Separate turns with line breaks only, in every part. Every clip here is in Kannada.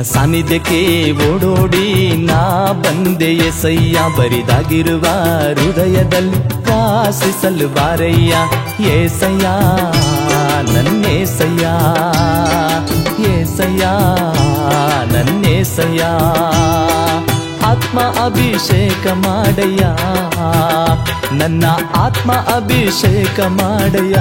ಸಾನ್ನಿಧ್ಯಕ್ಕೆ ಓಡೋಡಿ ನಾ ಬಂದೆ ಎಸಯ್ಯ, ಬರಿದಾಗಿರುವ ಹೃದಯದಲ್ಲಿ ವಾಸಿಸಲು ಬಾರಯ್ಯ ಏಸಯ್ಯ, ನನ್ನೇಸಯ್ಯ, ಏಸಯ್ಯ ನನ್ನೇಸಯ್ಯ. ಆತ್ಮ ಅಭಿಷೇಕ ಮಾಡಯ್ಯ, ನನ್ನ ಆತ್ಮ ಅಭಿಷೇಕ ಮಾಡಯ್ಯ.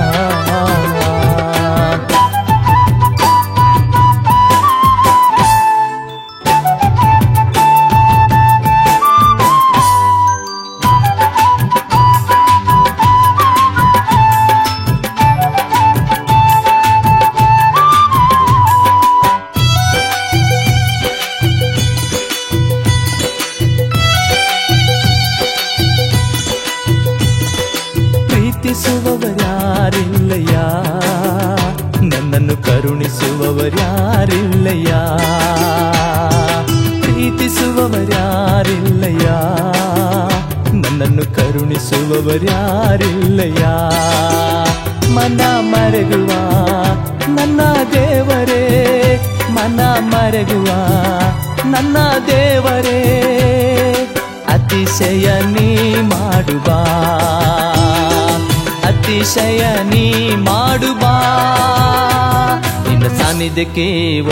ಪ್ರೀತಿಸುವವರ್ಯಾರಿಲ್ಲಯ್ಯ, ನನ್ನನ್ನು ಕರುಣಿಸುವವರ್ಯಾರಿಲ್ಲಯ್ಯ, ಪ್ರೀತಿಸುವವರ್ಯಾರಿಲ್ಲಯ್ಯ, ನನ್ನನ್ನು ಕರುಣಿಸುವವರ್ಯಾರಿಲ್ಲಯ್ಯ. ಮನ ಮರಗುವ ನನ್ನ ದೇವರೇ, ಮನ ಮರಗುವ ನನ್ನ ದೇವರೇ, ಅತಿಶಯ ನೀ ಮಾಡುವ, ಅತಿಶಯ ನೀ ಮಾಡುವ. ನಿನ್ನ ಸಾನ್ನಿಧ್ಯಕ್ಕೆ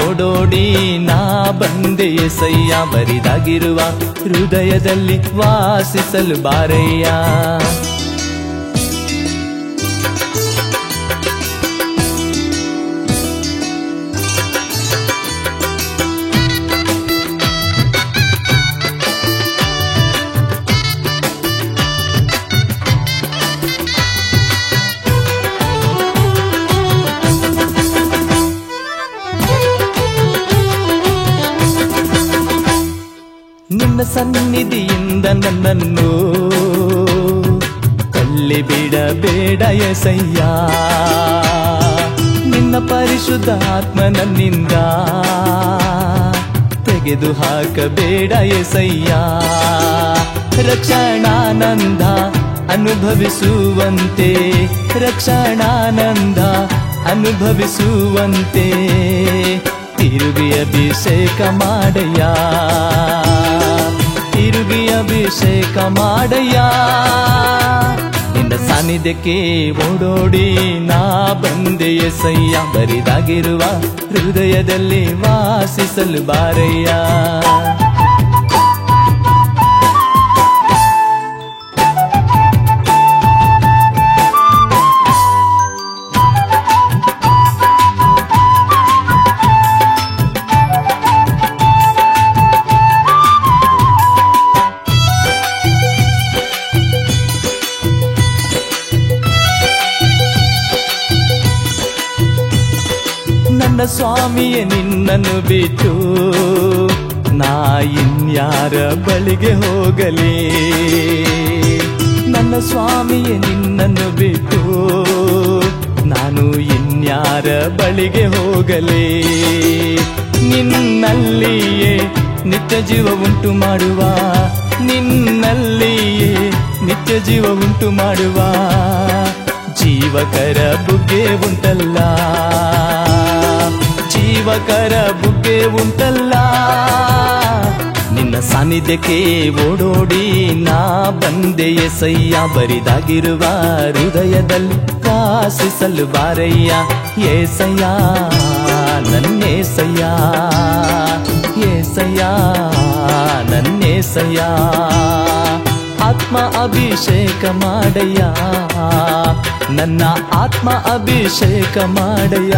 ಓಡೋಡಿ ನಾ ಬಂದೆ ಎಸಯ್ಯ, ಬರಿದಾಗಿರುವ ಹೃದಯದಲ್ಲಿ ವಾಸಿಸಲು ಬಾರಯ್ಯ. ನಿನ್ನ ಸನ್ನಿಧಿಯಿಂದ ನನ್ನನ್ನು ತಳ್ಳಿ ಬಿಡಬೇಡ ಎಸಯ್ಯ, ನಿನ್ನ ಪರಿಶುದ್ಧ ಆತ್ಮ ನನ್ನಿಂದ ತೆಗೆದು ಹಾಕಬೇಡ ಎಸಯ್ಯ. ರಕ್ಷಣಾನಂದ ಅನುಭವಿಸುವಂತೆ, ರಕ್ಷಣಾನಂದ ಅನುಭವಿಸುವಂತೆ ತಿರುಗಿ ಅಭಿಷೇಕ ಮಾಡಯ್ಯ, ತಿರುಗಿ ಅಭಿಷೇಕ ಮಾಡಯ್ಯ. ನಿನ್ನ ಸಾನ್ನಿಧ್ಯಕ್ಕೆ ಓಡೋಡಿ ನಾ ಬಂದೆ ಎಸಯ್ಯ, ಬರಿದಾಗಿರುವ ಹೃದಯದಲ್ಲಿ ವಾಸಿಸಲು ಬಾರಯ್ಯ. ನನ್ನ ಸ್ವಾಮಿಯೇ ನಿನ್ನನ್ನು ಬಿಟ್ಟು ನಾ ಇನ್ಯಾರ ಬಳಿಗೆ ಹೋಗಲಿ, ನನ್ನ ಸ್ವಾಮಿಯೇ ನಿನ್ನನ್ನು ಬಿಟ್ಟು ನಾನು ಇನ್ಯಾರ ಬಳಿಗೆ ಹೋಗಲಿ. ನಿನ್ನಲ್ಲಿಯೇ ನಿತ್ಯ ಜೀವ ಉಂಟು ಮಾಡುವ, ನಿನ್ನಲ್ಲಿಯೇ ನಿತ್ಯ ಜೀವ ಉಂಟು ಮಾಡುವ ಜೀವಕರ ಬುಗ್ಗೆ ಉಂಟಲ್ಲ, ಜೀವಕರ ಬುಗ್ಗೆ ಉಂಟಲ್ಲ. ನಿನ್ನ ಸಾನ್ನಿಧ್ಯಕ್ಕೆ ಓಡೋಡಿ ನಾ ಬಂದೆ ಎಸಯ್ಯ, ಬರಿದಾಗಿರುವ ಹೃದಯದಲ್ಲಿ ವಾಸಿಸಲು ಬಾರಯ್ಯ ಏಸಯ್ಯ, ನನ್ನೇಸಯ್ಯ, ಏಸಯ್ಯ ನನ್ನೇಸಯ್ಯ. ಆತ್ಮ ಅಭಿಷೇಕ ಮಾಡಯ್ಯ, ನನ್ನ ಆತ್ಮ ಅಭಿಷೇಕ ಮಾಡಯ್ಯ.